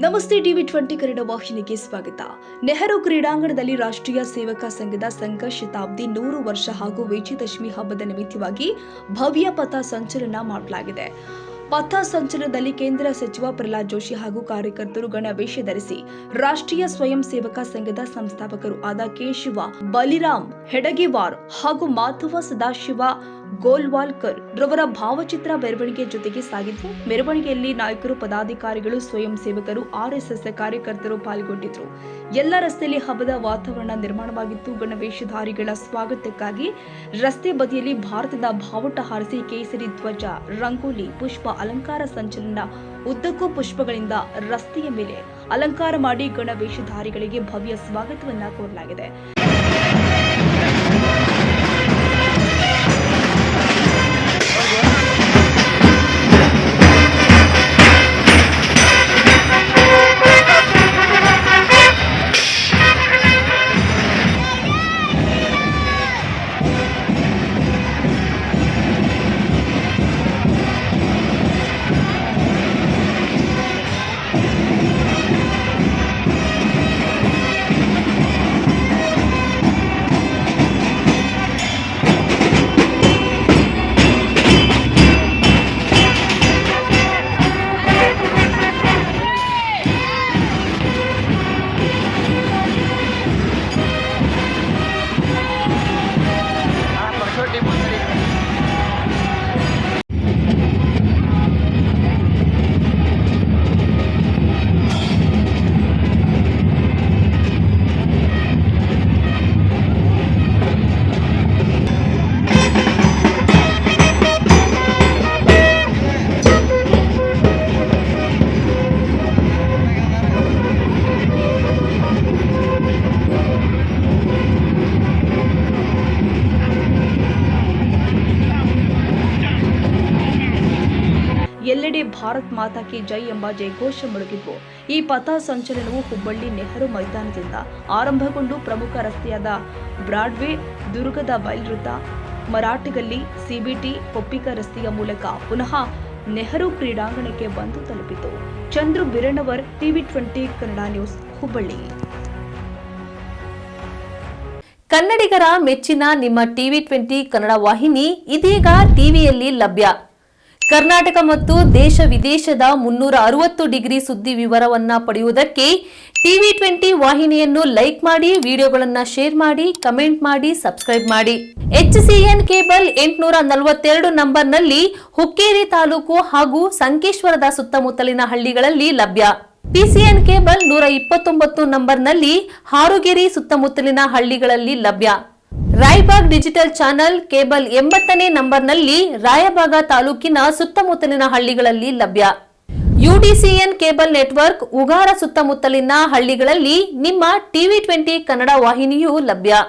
ನಮಸ್ತೆ ಟಿವಿ20 ಕನ್ನಡ ವಾಹಿನಿಗೆ ಸ್ವಾಗತ. ನೆಹರು ಕ್ರೀಡಾಂಗಣದಲ್ಲಿ ರಾಷ್ಟ್ರೀಯ ಸೇವಕ ಸಂಘದ ಸಂಘ ಶತಾಬ್ದಿ 100 ವರ್ಷ ಹಾಗೂ ವಿಜಯದಶಮಿ ಹಬ್ಬದ ನಿಮಿತ್ತವಾಗಿ ಭವ್ಯ ಪಥ ಸಂಚಲನ ಮಾಡಲಾಗಿದೆ. ಪಥ ಸಂಚಲನದಲ್ಲಿ ಕೇಂದ್ರ ಸಚಿವ ಪ್ರಹ್ಲಾದ್ ಜೋಶಿ ಹಾಗೂ ಕಾರ್ಯಕರ್ತರು ಗಣವೇಷ ಧರಿಸಿ ರಾಷ್ಟ್ರೀಯ ಸ್ವಯಂ ಸೇವಕ ಸಂಘದ ಸಂಸ್ಥಾಪಕರು ಆದ ಕೇಶವ ಬಲಿರಾಮ್ ಹೆಡಗೇವಾರ್ ಹಾಗೂ ಮಾಧವ ಸದಾಶಿವ ಗೋಲ್ವಾಲ್ಕರ್ ರವರ ಭಾವಚಿತ್ರ ಮೆರವಣಿಗೆ ಜೊತೆಗೆ ಸಾಗಿದ್ದು, ಮೆರವಣಿಗೆಯಲ್ಲಿ ನಾಯಕರು, ಪದಾಧಿಕಾರಿಗಳು, ಸ್ವಯಂ ಸೇವಕರು, ಆರ್ಎಸ್ಎಸ್ ಕಾರ್ಯಕರ್ತರು ಪಾಲ್ಗೊಂಡಿದ್ದರು. ಎಲ್ಲ ರಸ್ತೆಯಲ್ಲಿ ಹಬ್ಬದ ವಾತಾವರಣ ನಿರ್ಮಾಣವಾಗಿತ್ತು. ಗಣವೇಷಧಾರಿಗಳ ಸ್ವಾಗತಕ್ಕಾಗಿ ರಸ್ತೆ ಬದಿಯಲ್ಲಿ ಭಾರತದ ಬಾವುಟ ಹಾರಿಸಿ ಕೇಸರಿ ಧ್ವಜ, ರಂಗೋಲಿ, ಪುಷ್ಪ ಅಲಂಕಾರ ಸಂಚಲನ ಉದ್ದಕ್ಕೂ ಪುಷ್ಪಗಳಿಂದ ರಸ್ತೆಯ ಮೇಲೆ ಅಲಂಕಾರ ಮಾಡಿ ಗಣವೇಷಧಾರಿಗಳಿಗೆ ಭವ್ಯ ಸ್ವಾಗತವನ್ನ ಕೋರಲಾಗಿದೆ. ಎಲ್ಲೆಡೆ ಭಾರತ್ ಮಾತಾ ಕಿ ಜೈ ಎಂಬ ಜಯಘೋಷ ಮೊಳಗಿದ್ವು. ಈ ಪಥ ಸಂಚಲನವು ಹುಬ್ಬಳ್ಳಿ ನೆಹರು ಮೈದಾನದಿಂದ ಆರಂಭಗೊಂಡು ಪ್ರಮುಖ ರಸ್ತೆಯಾದ ಬ್ರಾಡ್ವೇ, ದುರ್ಗದ ಬೈಲ್ವೃತ್ತ, ಮರಾಠಗಲ್ಲಿ, ಸಿಬಿಟಿ, ಪೊಪ್ಪಿಕ ರಸ್ತೆಯ ಮೂಲಕ ಪುನಃ ನೆಹರು ಕ್ರೀಡಾಂಗಣಕ್ಕೆ ಬಂದು ತಲುಪಿತು. ಚಂದ್ರು ಬಿರಣ್ಣವರ್, ಟಿವಿ20 ಕನ್ನಡ ನ್ಯೂಸ್, ಹುಬ್ಬಳ್ಳಿ. ಕನ್ನಡಿಗರ ಮೆಚ್ಚಿನ ನಿಮ್ಮ ಟಿವಿ20 ಕನ್ನಡ ವಾಹಿನಿ ಇದೀಗ ಟಿವಿಯಲ್ಲಿ ಲಭ್ಯ. ಕರ್ನಾಟಕ ಮತ್ತು ದೇಶ ವಿದೇಶದ 360 ಡಿಗ್ರಿ ಸುದ್ದಿ ವಿವರವನ್ನ ಪಡೆಯುವುದಕ್ಕೆ ಟಿವಿ20 ವಾಹಿನಿಯನ್ನು ಲೈಕ್ ಮಾಡಿ, ವಿಡಿಯೋಗಳನ್ನು ಶೇರ್ ಮಾಡಿ, ಕಮೆಂಟ್ ಮಾಡಿ, ಸಬ್ಸ್ಕ್ರೈಬ್ ಮಾಡಿ. HCN ಕೇಬಲ್ 842 ನಂಬರ್ನಲ್ಲಿ ಹುಕ್ಕೇರಿ ತಾಲೂಕು ಹಾಗೂ ಸಂಕೇಶ್ವರದ ಸುತ್ತಮುತ್ತಲಿನ ಹಳ್ಳಿಗಳಲ್ಲಿ ಲಭ್ಯ. PCN ಕೇಬಲ್ 129 ನಂಬರ್ನಲ್ಲಿ ಹಾರುಗೆರೆ ಸುತ್ತಮುತ್ತಲಿನ ಹಳ್ಳಿಗಳಲ್ಲಿ ಲಭ್ಯ. ರಾಯಬಾಗ್ ಡಿಜಿಟಲ್ ಚಾನೆಲ್ ಕೇಬಲ್ 80ನೇ ನಂಬರ್ನಲ್ಲಿ ರಾಯಬಾಗ ತಾಲೂಕಿನ ಸುತ್ತಮುತ್ತಲಿನ ಹಳ್ಳಿಗಳಲ್ಲಿ ಲಭ್ಯ. UDCN ಕೇಬಲ್ ನೆಟ್ವರ್ಕ್ ಉಗಾರ ಸುತ್ತಮುತ್ತಲಿನ ಹಳ್ಳಿಗಳಲ್ಲಿ ನಿಮ್ಮ ಟಿವಿ20 ಕನ್ನಡ ವಾಹಿನಿಯೂ ಲಭ್ಯ.